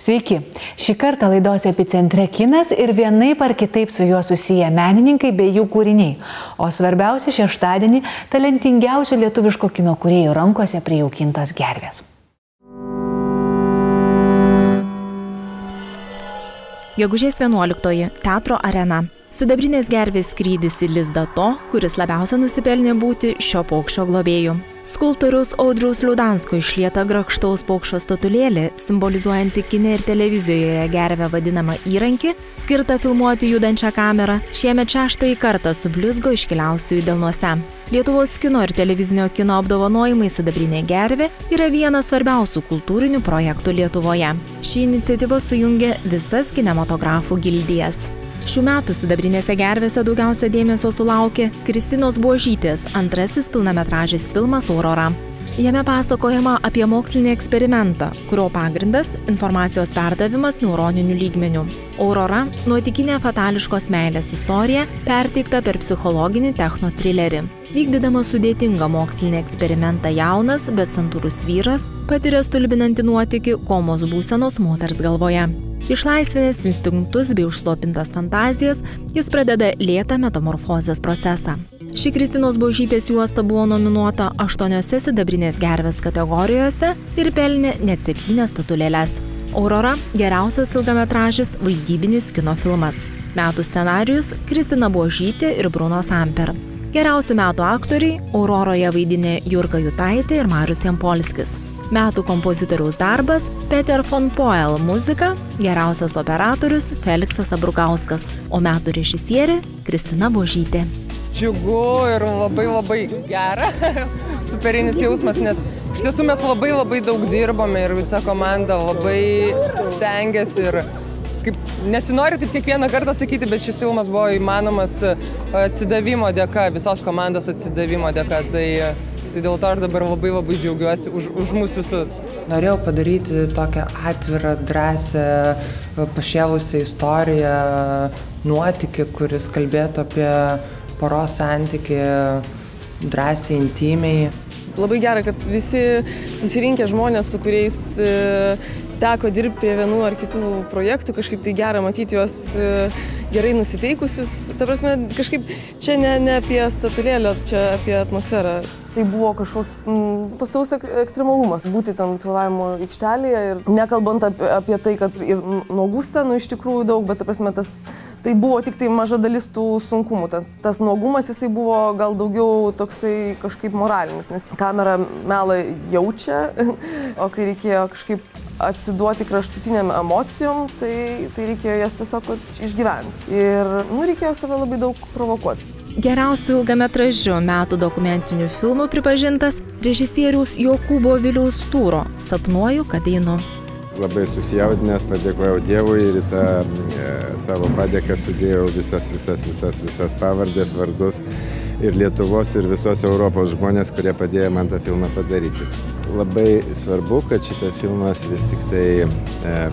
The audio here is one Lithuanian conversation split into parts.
Sveiki! Šį kartą laidos epicentre kinas ir vienaip ar kitaip su juo susiję menininkai bei jų kūriniai. O svarbiausia, šeštadienį talentingiausių lietuviško kino kūrėjų rankose prijaukintos gervės. Gegužės 11. Teatro arena. Sidabrinės gervės skrydis į lizdą to, kuris labiausia nusipelnė būti šio paukščio globėju. Skulptoriaus Audriaus Liaudansko išlieta grakštaus paukščio statulėlė, simbolizuojanti kine ir televizijoje gervę vadinamą įrankį, skirtą filmuoti judančią kamerą, šiemet 6. kartą sublizgo iškiliausiųjų delnuose. Lietuvos kino ir televizinio kino apdovanojimai Sidabrinė gervė yra vienas svarbiausių kultūrinių projektų Lietuvoje. Ši iniciatyva sujungia visas kinematografų gildijas. Šių metų Sidabrinėse gervėse daugiausia dėmesio sulaukė Kristinos Buožytės antrasis pilnametražis filmas Aurora. Jame pasakojama apie mokslinį eksperimentą, kurio pagrindas – informacijos perdavimas neuroniniu lygmeniu. Aurora – nuotykinė fatališkos meilės istorija, perteikta per psichologinį techno-trilerį. Vykdydamas sudėtingą mokslinį eksperimentą jaunas, bet santūrus vyras patiria stulbinantį nuotykį komos būsenos moters galvoje. Išlaisvinęs instinktus bei užslopintas fantazijas, jis pradeda lėtą metamorfozės procesą. Ši Kristinos Buožytės juosta buvo nominuota 8 Sidabrinės gervės kategorijose ir pelnė net 7 statulėles. Aurora – geriausias ilgametražis vaidybinis kino filmas. Metų scenarijus – Kristina Buožytė ir Bruno Samper. Geriausi metų aktoriai – Auroroje vaidinė Jurga Jutaitė ir Marius Jampolskis. Metų kompozitoriaus darbas – Peter von Poel muzika, geriausias operatorius – Feliksas Abrukauskas, o metų režisierė – Kristina Buožytė. Džiugu ir labai gera, superinis jausmas, nes iš tiesų mes labai daug dirbome ir visa komanda labai stengiasi ir kaip nesinori taip kiekvieną kartą sakyti, bet šis filmas buvo įmanomas atsidavimo dėka, visos komandos atsidavimo dėka, tai dėl to aš dabar labai džiaugiuosi už mus visus. Norėjau padaryti tokią atvirą, drąsią, pašėlusią istoriją, nuotykį, kuris kalbėtų apie poros santykį drąsiai, intymiai. Labai gera, kad visi susirinkę žmonės, su kuriais teko dirbti prie vienų ar kitų projektų, kažkaip tai gera matyti juos gerai nusiteikusius. Ta prasme, kažkaip čia ne apie statulėlę, čia apie atmosferą. Tai buvo kažkoks pastovus ekstremalumas būti ten filmavimo aikštelėje ir nekalbant apie tai, kad ir nuogų scenų iš tikrųjų daug, bet ta prasme tai buvo tik tai maža dalis tų sunkumų. Tas nuogumas jisai buvo gal daugiau toksai kažkaip moralinis, nes kamera melą jaučia, o kai reikėjo kažkaip atsiduoti kraštutiniam emocijom, tai reikėjo jas tiesiog išgyventi. Ir reikėjo save labai daug provokuoti. Geriausiu ilgametražiu metų dokumentiniu filmu pripažintas režisieriaus Jokūbo Viliaus Stūro Sapnuoju, kad einu. Labai susijaudinęs, padėkojau Dievui ir į tą savo padėką sudėjau visas pavardės, vardus ir Lietuvos ir visos Europos žmonės, kurie padėjo man tą filmą padaryti. Labai svarbu, kad šitas filmas vis tik tai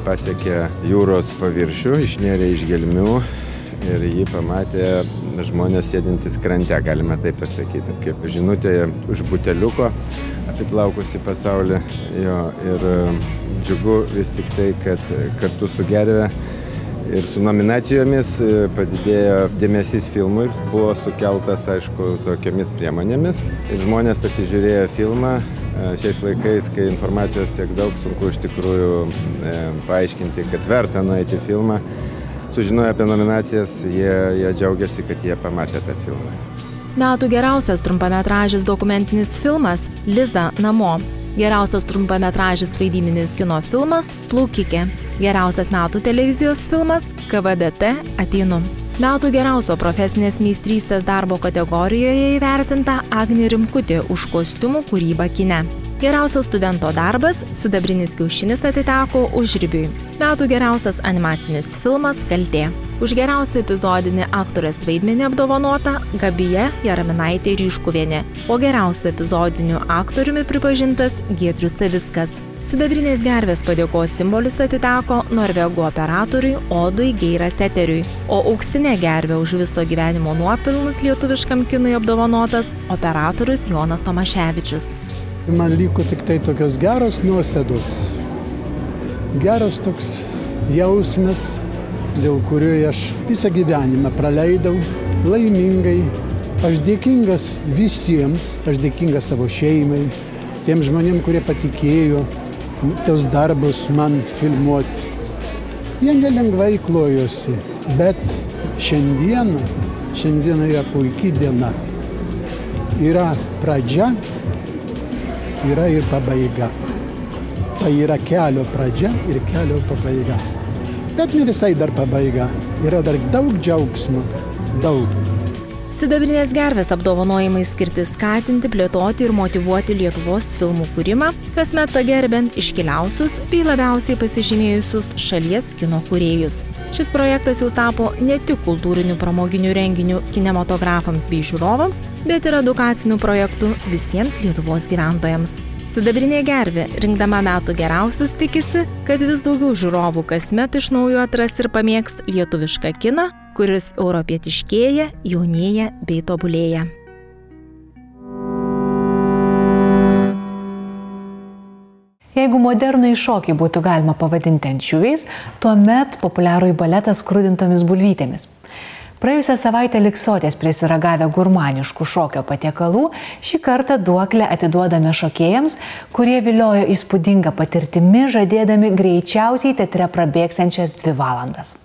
pasiekė jūros paviršių, išnėrė iš gelmių ir jį pamatė žmonės sėdintys krante, galime taip pasakyti, kaip žinutė už buteliuko apiplaukusi pasaulį. Ir džiugu vis tik tai, kad kartu su gerve ir su nominacijomis padidėjo dėmesys filmui, buvo sukeltas, aišku, tokiamis priemonėmis. Ir žmonės pasižiūrėjo filmą. Šiais laikais, kai informacijos tiek daug, sunku iš tikrųjų paaiškinti, kad verta nueiti filmą. Sužinoję apie nominacijas, jie džiaugiasi, kad jie pamatė tą filmą. Metų geriausias trumpametražis dokumentinis filmas Liza namo. Geriausias trumpametražis vaidybinis kino filmas Plaukikė. Geriausias metų televizijos filmas KVDT Ateinu. Metų geriausio profesinės meistrystės darbo kategorijoje įvertinta Agnė Rimkutė už kostiumų kūrybą kine. Geriausio studento darbas Sidabrinis kiaušinis atiteko Užribiui. Metų geriausias animacinis filmas Kaltė. Už geriausią epizodinį aktorės vaidmenį apdovanota Gabija Jaraminaitė Ryškuvienė, o geriausiu epizodiniu aktoriumi pripažintas Giedrius Savickas. Sidabrinės gervės padėkos simbolis atiteko norvegų operatoriui Odui Geiraseteriui, o auksinė gervė už viso gyvenimo nuopelnus lietuviškam kinui apdovanotas operatorius Jonas Tomaševičius. Man liko tik tai tokios geros nuosėdos. Geras toks jausmas, dėl kurio aš visą gyvenimą praleidau laimingai. Aš dėkingas visiems, aš dėkingas savo šeimai, tiem žmonėm, kurie patikėjo tos darbus man filmuoti. Jie nelengvai klojosi, bet šiandieną yra puikiai diena. Yra pradžia, yra ir pabaiga. Tai yra kelio pradžia ir kelio pabaiga. Bet ne visai dar pabaiga. Yra dar daug džiaugsmo, daug. Sidabrinės gervės apdovanojimai skirti skatinti, plėtoti ir motyvuoti Lietuvos filmų kūrimą, kasmet pagerbiant iškiliausius bei labiausiai pasižymėjusius šalies kino kūrėjus. Šis projektas jau tapo ne tik kultūrinių pramoginių renginių kinematografams bei žiūrovams, bet ir edukacinių projektų visiems Lietuvos gyventojams. Sidabrinė gervė, rinkdama metų geriausius, tikisi, kad vis daugiau žiūrovų kasmet iš naujo atras ir pamėgs lietuvišką kiną, kuris europietiškėja, jaunėja bei tobulėja. Jeigu modernųjį šokį būtų galima pavadinti ančiuviais, tuomet populiarųjį baletą skrudintomis bulvytėmis. Praėjusią savaitę Liksotės prisiragavę gurmaniškų šokio patiekalų, šį kartą duoklę atiduodame šokėjams, kurie viliojo įspūdingą patirtimi, žadėdami greičiausiai teatre prabėgsiančias 2 valandas.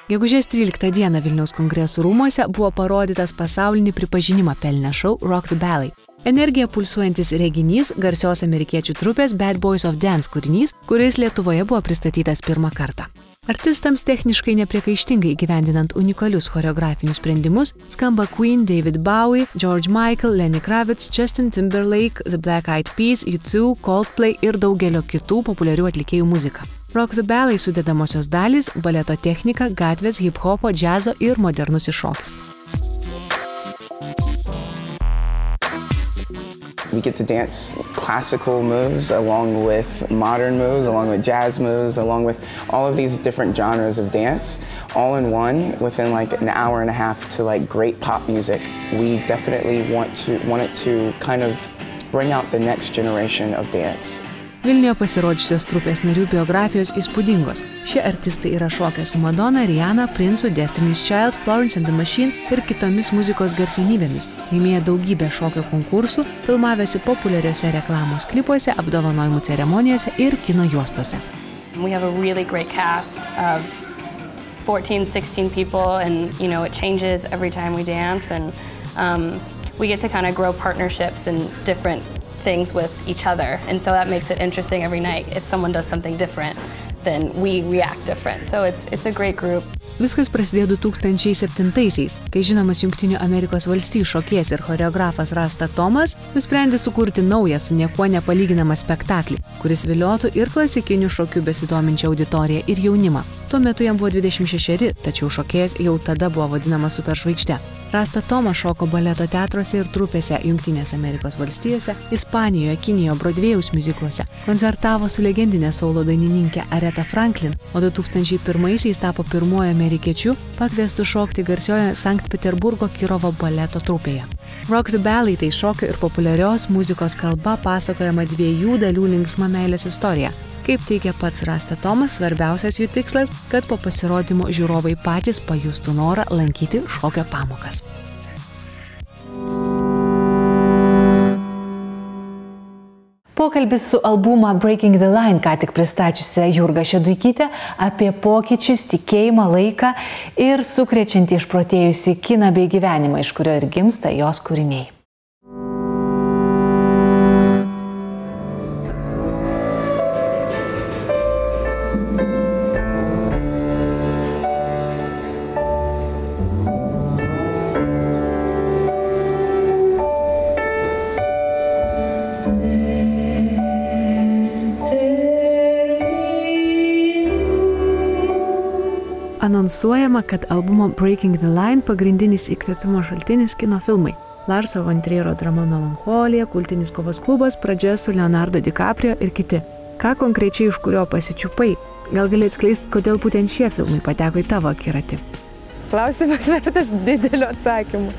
Gegužės 13 dieną Vilniaus kongresų rūmuose buvo parodytas pasaulinį pripažinimą pelnęs šou Rock the Ballet. Energija pulsuojantis reginys, garsios amerikiečių trupės Bad Boys of Dance kūrinys, kuris Lietuvoje buvo pristatytas pirmą kartą. Artistams techniškai nepriekaištingai įgyvendinant unikalius choreografinius sprendimus, skamba Queen, David Bowie, George Michael, Lenny Kravitz, Justin Timberlake, The Black Eyed Peas, U2, Coldplay ir daugelio kitų populiarių atlikėjų muzika. Rock the Ballet sudedamosios dalys – baleto technika, gatvės, hip-hopo, džiazo ir modernusis šokis. We get to dance classical moves along with modern moves, along with jazz moves, along with all of these different genres of dance, all in one within like an hour and a half to like great pop music. We definitely want it to kind of bring out the next generation of dance. Vilniuje pasirodžiusios trupės narių biografijos įspūdingos. Šie artistai yra šokę su Madonna, Rihanna, Princu, Destiny's Child, Florence and the Machine ir kitomis muzikos garsenybėmis, laimėję daugybę šokio konkursų, filmavęsi populiariuose reklamos klipuose, apdovanojimų ceremonijose ir kino juostose. We have a really great cast of 14-16 people and it changes every time we dance and we get to kind of grow partnerships and different things with each other, and so that makes it interesting every night. If someone does something different, then we react different. So it's a great group. Viskas prasidėjo 2007-aisiais, kai žinomas Jungtinių Amerikos valstijų šokėjas ir choreografas Rasta Thomas nusprendė sukurti naują su niekuo nepalyginamą spektaklį, kuris viliotų ir klasikinių šokių besidominčią auditoriją ir jaunimą. Tuo metu jam buvo 26, tačiau šokėjas jau tada buvo vadinamas superžvaigžde. Rasta Thomas šoko baleto teatruose ir trupėse Jungtinės Amerikos valstijose, Ispanijoje, Kinijoje, Brodvėjaus miuzikluose, koncertavo su legendinė saulo dainininkė Aretha Franklin, o 2001-aisiais tapo pirmuoju amerikiečiu pakviestu šokti garsioje Sankt Peterburgo Kirovo baleto trupėje. Rock the Ballet tai šokio ir populiarios muzikos kalba pasakojama 2 dalių linksma meilės istorija. Kaip teigia pats Rasta Thomas, svarbiausias jų tikslas, kad po pasirodymo žiūrovai patys pajustų norą lankyti šokio pamokas. Pokalbis su albumą Breaking the Line ką tik pristačiusi Jurga Šeduikytė apie pokyčius, tikėjimą, laiką ir sukrečiantį išprotėjusį kiną bei gyvenimą, iš kurio ir gimsta jos kūriniai. Anonsuojama, kad albumo Breaking the Line pagrindinis įkvėpimo šaltinis kino filmai. Larso von Triero drama Melancholija, kultinis kovos klubas, pradžia su Leonardo DiCaprio ir kiti. Ką konkrečiai iš kurio pasičiupai? Gal gali atskleisti, kodėl būtent šie filmai pateko į tavo akiratį? Klausimas vertas didelio atsakymo.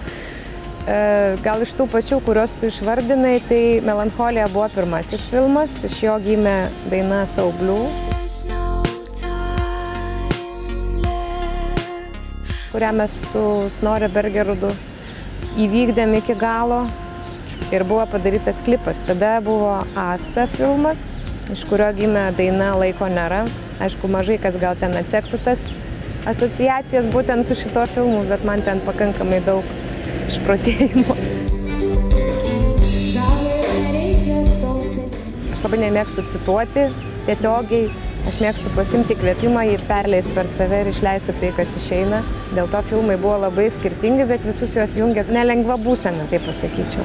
gal iš tų pačių, kuriuos tu išvardinai, tai Melancholija buvo pirmasis filmas, iš jo gimė daina So Blue, kurią mes su Snorri Bergerudu įvykdėm iki galo ir buvo padarytas klipas. Tada buvo Asa filmas, iš kurio gimė daina Laiko nėra. Aišku, mažai kas gal ten atsektų tas asociacijas būtent su šito filmu, bet man ten pakankamai daug išprotėjimo. Aš labai nemėgstu cituoti tiesiogiai, aš mėgstu pasimti įkvėpimą, jį perleisti per save ir išleisti tai, kas išeina. Dėl to filmai buvo labai skirtingi, bet visus juos jungia nelengva būsena, taip pasakyčiau.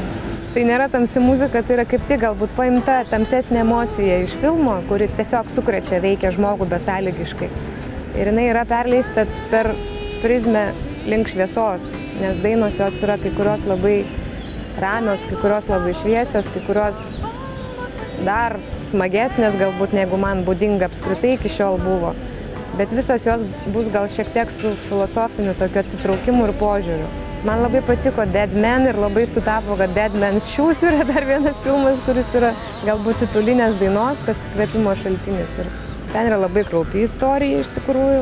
Tai nėra tamsi muzika, tai yra kaip tik galbūt paimta tamsesnė emocija iš filmo, kuri tiesiog sukrečia, veikia žmogų besąlygiškai. Ir jinai yra perleista per prizmę link šviesos, nes dainos jos yra kai kurios labai ramios, kai kurios labai šviesios, kai kurios dar smagesnės galbūt, negu man būdinga apskritai iki šiol buvo. Bet visos jos bus gal šiek tiek su filosofiniu tokiu atsitraukimu ir požiūriu. Man labai patiko Dead Man ir labai sutapo, kad Dead Man's Shoes yra dar vienas filmas, kuris yra galbūt titulinės dainos, tas įkvėpimo šaltinis. Ir ten yra labai kraupi istorija iš tikrųjų,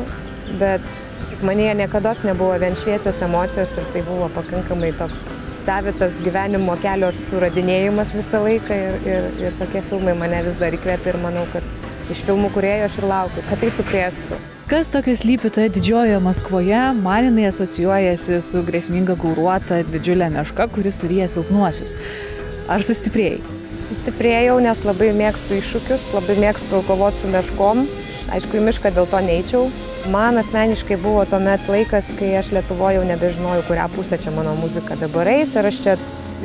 bet manyje niekada nebuvo vien šviesios emocijos ir tai buvo pakankamai toks savitas gyvenimo kelio suradinėjimas visą laiką ir tokie filmai mane vis dar įkvėpia ir manau, kad iš filmų kūrėjų aš ir laukiu, kad tai sukrėstų. Kas tokio slypi toje didžiojoje Maskvoje, man jinai asocijuojasi su grėsminga gauruota didžiulė meška, kuris suryja silpnuosius. Ar sustiprėjai? Sustiprėjau, nes labai mėgstu iššūkius, labai mėgstu kovoti su meškom. Aišku, į mišką dėl to neičiau. Man asmeniškai buvo tuomet laikas, kai aš Lietuvoje jau nebežinojau, kurią pusę čia mano muzika dabar eis, ar aš čia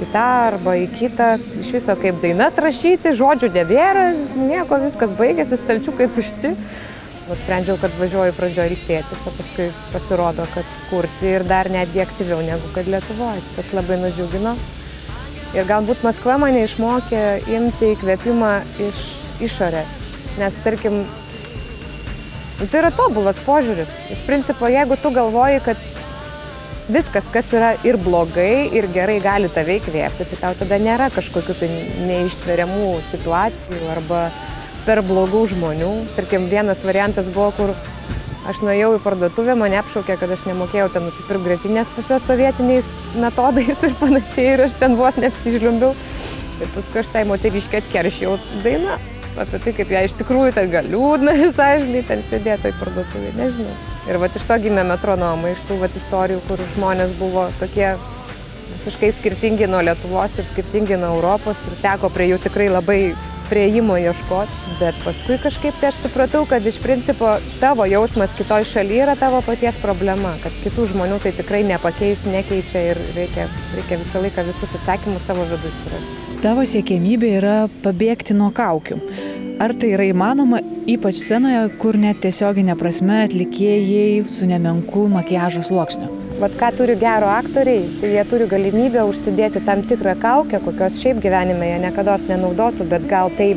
į tą arba į kitą, iš viso kaip dainas rašyti, žodžių nebėra, nieko, viskas baigėsi, stalčiukai tušti. Nusprendžiau, kad važiuoju pradžioje ilsėtis, o paskui pasirodo, kad kurti ir dar netgi aktyviau negu kad Lietuvoje. Tas labai nudžiugino. Ir galbūt Maskva mane išmokė imti įkvėpimą iš išorės, nes tarkim, tai yra tobulas požiūris. Iš principo, jeigu tu galvoji, kad viskas, kas yra ir blogai, ir gerai gali tave įkvėpti, tai tau tada nėra kažkokių tai neištveriamų situacijų arba per blogų žmonių. Tarkim, vienas variantas buvo, kur aš nuėjau į parduotuvę, mane apšaukė, kad aš nemokėjau ten nusipirkti grietinės pas juos sovietiniais metodais ir panašiai, ir aš ten vos neapsižliumbiau. Ir paskui aš tai moteriškai atkeršijau dainą apie tai, kaip ją iš tikrųjų ten gal liūdna visai, žinai, ten sėdėto į parduotuvę, nežinau. Ir vat iš to gimė Metronomai, iš tų vat istorijų, kur žmonės buvo tokie visiškai skirtingi nuo Lietuvos ir skirtingi nuo Europos ir teko prie jų tikrai labai prieimo ieškoti, bet paskui kažkaip tai aš supratau, kad iš principo tavo jausmas kitoj šalyje yra tavo paties problema, kad kitų žmonių tai tikrai nepakeis, nekeičia ir reikia visą laiką visus atsakymus savo vidui surasti. Tavo siekiamybė yra pabėgti nuo kaukių. Ar tai yra įmanoma, ypač scenoje, kur net tiesioginė prasme atlikėjai su nemenku makiažo sluoksniu? Vat ką turi gero aktoriai, tai jie turi galimybę užsidėti tam tikrą kaukę, kokios šiaip gyvenime jie niekados nenaudotų, bet gal tai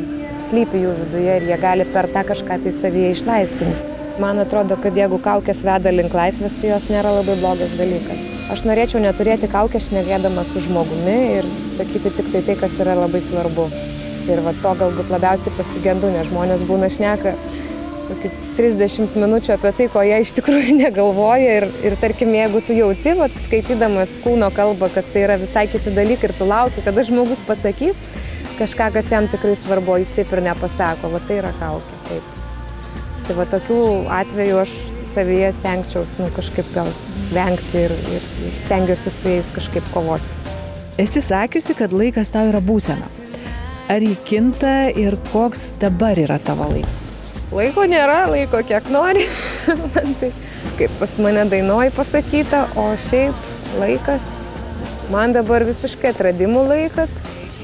slypi jų viduje ir jie gali per tą kažką tai savyje išlaisvinti. Man atrodo, kad jeigu kaukės veda link laisvės, tai jos nėra labai blogas dalykas. Aš norėčiau neturėti kaukės šnekėdama su žmogumi ir sakyti tik tai, kas yra labai svarbu. Ir va to galbūt labiausiai pasigendu, nes žmonės būna šneka 30 minučių apie tai, ko jie iš tikrųjų negalvoja ir tarkim, jeigu tu jauti, skaitydamas kūno kalbą, kad tai yra visai kiti dalykai ir tu lauki, kada žmogus pasakys kažką, kas jam tikrai svarbu, jis taip ir nepasako, va tai yra kaukė. Taip. Tai va tokių atvejų aš savyje stengčiausi kažkaip gal vengti ir stengiuosi su jais kažkaip kovoti. Esi sakiusi, kad laikas tau yra būsena. Ar jį kinta ir koks dabar yra tavo laikas? Laiko nėra, laiko kiek nori, tai kaip pas mane dainoj pasakyta, o šiaip laikas, man dabar visiškai atradimų laikas.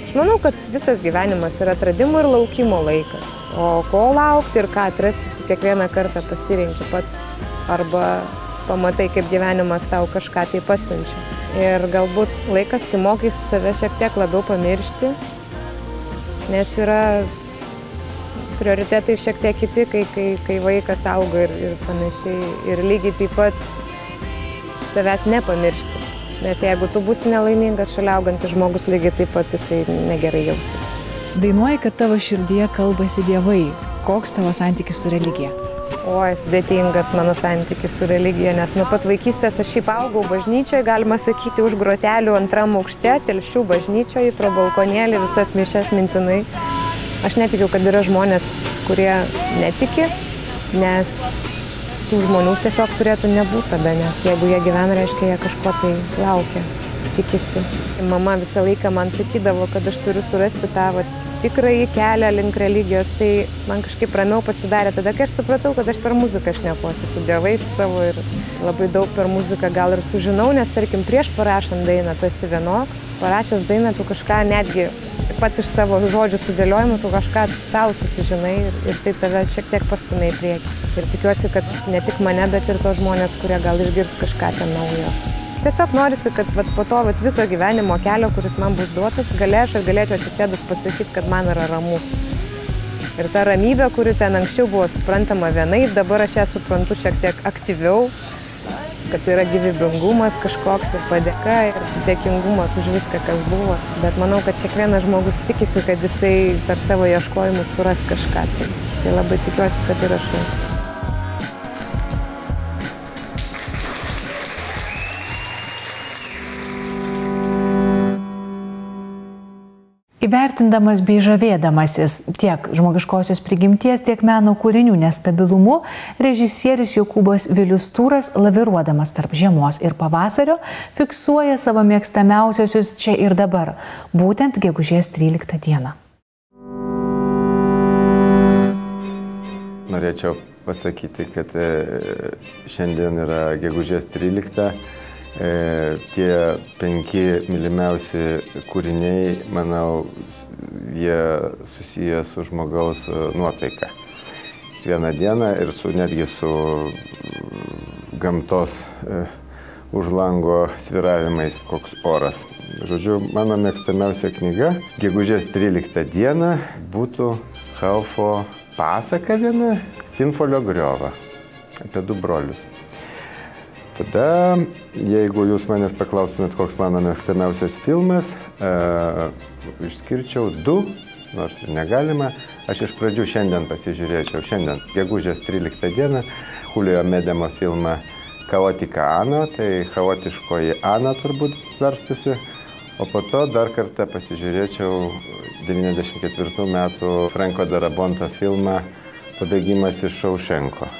Aš manau, kad visas gyvenimas yra atradimų ir laukimo laikas. O ko laukti ir ką atrasti, tu kiekvieną kartą pasirinki pats arba pamatai, kaip gyvenimas tau kažką tai pasiunčia. Ir galbūt laikas, kai mokaisi save šiek tiek labiau pamiršti, nes yra prioritetai šiek tiek kiti, kai vaikas auga ir panašiai. Ir lygiai taip pat savęs nepamiršti. Nes jeigu tu būsi nelaimingas, šalia augantis žmogus lygiai taip pat jisai negerai jausis. Dainuoji, kad tavo širdyje kalbasi dievai. Koks tavo santykis su religija? Oi, sudėtingas mano santykis su religija, nes nuo pat vaikystės aš šiaip augau bažnyčioje, galima sakyti, už grotelių antram aukšte, Telšių bažnyčioje, pro balkonėlį, visas mišias mintinai. Aš netikiu, kad yra žmonės, kurie netiki, nes tų žmonių tiesiog turėtų nebūti tada, nes jeigu jie gyvena, reiškia, jie kažko tai laukia, tikisi. Mama visą laiką man sakydavo, kad aš turiu surasti tą tikrąjį kelią link religijos, tai man kažkaip ramiau pasidarė tada, kai aš supratau, kad aš per muziką šnekuosi su dievais savo ir labai daug per muziką gal ir sužinau, nes tarkim prieš parašant dainą tu esi vienoks, parašęs dainą tu kažką netgi pats iš savo žodžių sudėliojimų, tu kažką savo susižinai ir tai tave šiek tiek pastumia į priekį. Ir tikiuosi, kad ne tik mane, bet ir tos žmonės, kurie gal išgirs kažką ten naujo. Tiesiog norisi, kad po to viso gyvenimo kelio, kuris man bus duotas, galėčiau atsisėdus pasakyti, kad man yra ramu. Ir ta ramybė, kuri ten anksčiau buvo suprantama vienaip, dabar aš ją suprantu šiek tiek aktyviau, kad tai yra gyvybingumas kažkoks ir padėka ir dėkingumas už viską, kas buvo. Bet manau, kad kiekvienas žmogus tikisi, kad jisai per savo ieškojimus suras kažką. Tai labai tikiuosi, kad ir aš rasiu. Įvertindamas bei žavėdamasis tiek žmogiškosios prigimties, tiek meno kūrinių nestabilumu, režisierius Jokūbas Vilius Tūras, laviruodamas tarp žiemos ir pavasario, fiksuoja savo mėgstamiausiosius čia ir dabar, būtent gegužės 13 dieną. Norėčiau pasakyti, kad šiandien yra gegužės 13. Tie 5 mylimiausi kūriniai, manau, jie susiję su žmogaus nuotaika. Vieną dieną ir netgi su gamtos už lango svyravimais, koks oras. Žodžiu, mano mėgstamiausia knyga gegužės 13 dieną būtų Haufo pasaka viena, Stinfolio griova, apie 2 brolius. Tada, jeigu jūs manęs paklaustumėt, koks mano mėgstamiausias filmas, išskirčiau 2, nors ir negalima. Aš iš pradžių šiandien pasižiūrėčiau, gegužės 13 dieną, Julio Medemo filmą Chaotica Ana, tai chaotiškoji Ana turbūt verstusi, o po to dar kartą pasižiūrėčiau 94 metų Franko Darabonto filmą Pabėgimas iš Šaušenko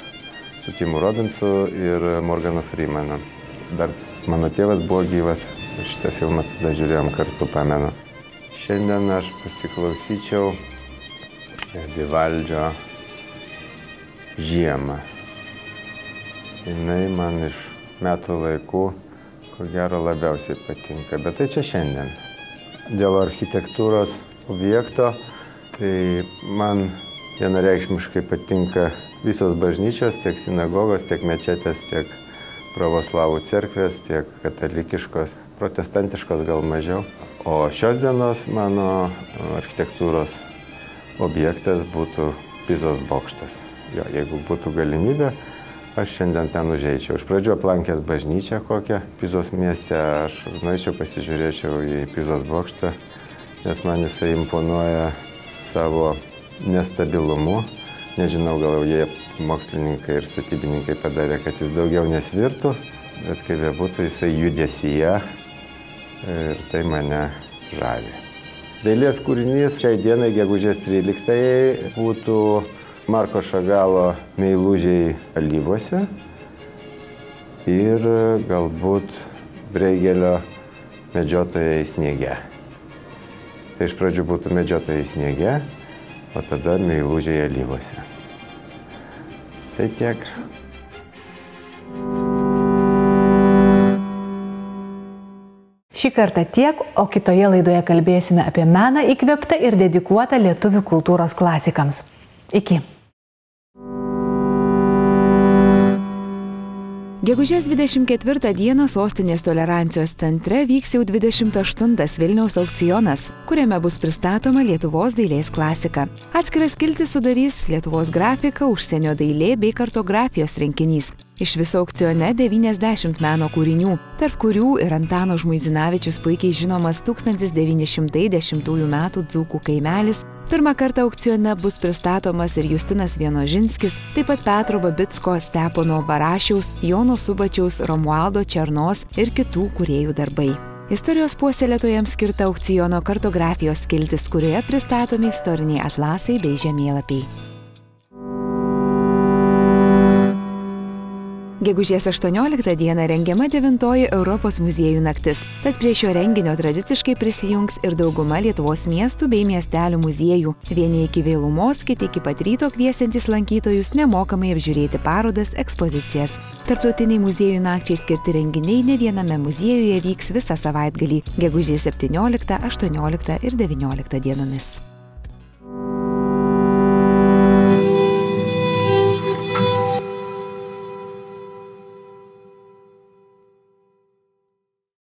su Timu Robinsu ir Morganu Freemanu. Dar mano tėvas buvo gyvas, šitą filmą tada žiūrėjom kartu, pamenu. Šiandien aš pasiklausyčiau Vivaldžio Žiemą. Jinai man iš metų laikų, ko gero, labiausiai patinka, bet tai čia šiandien. Dėl architektūros objekto, tai man vienareikšmiškai patinka visos bažnyčios, tiek sinagogos, tiek mečetės, tiek pravoslavų cerkvės, tiek katalikiškos, protestantiškos gal mažiau. O šios dienos mano architektūros objektas būtų Pizos bokštas. Jo, jeigu būtų galimybė, aš šiandien ten užeičiau. Iš pradžių aplankęs bažnyčią kokią Pizos mieste, aš nueičiau pasižiūrėčiau į Pizos bokštą, nes man jisai imponuoja savo nestabilumu. Nežinau, gal jie mokslininkai ir statybininkai padarė, kad jis daugiau nesvirtų, bet kaip bebūtų, jisai judesyje ir tai mane žavi. Dailės kūrinys šiai dienai, gegužės 13, būtų Marko Šagalo Meilužiai alyvuose ir galbūt Breigelio Medžiotojai sniege. Tai iš pradžių būtų Medžiotojai sniege, o tada Meilužiai alyvuose. Tai tiek. Šį kartą tiek, o kitoje laidoje kalbėsime apie meną įkvėptą ir dedikuotą lietuvių kultūros klasikams. Iki. Gegužės 24 dieną sostinės tolerancijos centre vyks jau 28 Vilniaus aukcionas, kuriame bus pristatoma Lietuvos dailės klasika. Atskiras skiltis sudarys Lietuvos grafika, užsienio dailė bei kartografijos rinkinys. Iš viso aukcione 90 meno kūrinių, tarp kurių ir Antano Žmuizinavičius puikiai žinomas 1910 metų dzūkų kaimelis. Pirmą kartą aukcione bus pristatomas ir Justinas Vienožinskis, taip pat Petro Babicko, Stepono Barašiaus, Jono Subačiaus, Romualdo Černos ir kitų kūrėjų darbai. Istorijos puoselėtojams skirta aukciono kartografijos skiltis, kurioje pristatomi istoriniai atlasai bei žemėlapiai. Gegužės 18 dieną rengiama 9-oji Europos muziejų naktis, tad prie šio renginio tradiciškai prisijungs ir dauguma Lietuvos miestų bei miestelių muziejų. Vieni iki vėlumos, kiti iki pat ryto kviesiantys lankytojus nemokamai apžiūrėti parodas, ekspozicijas. Tarptautiniai muziejų nakčiai skirti renginiai ne viename muziejuje vyks visą savaitgalį, gegužės 17, 18 ir 19 dienomis.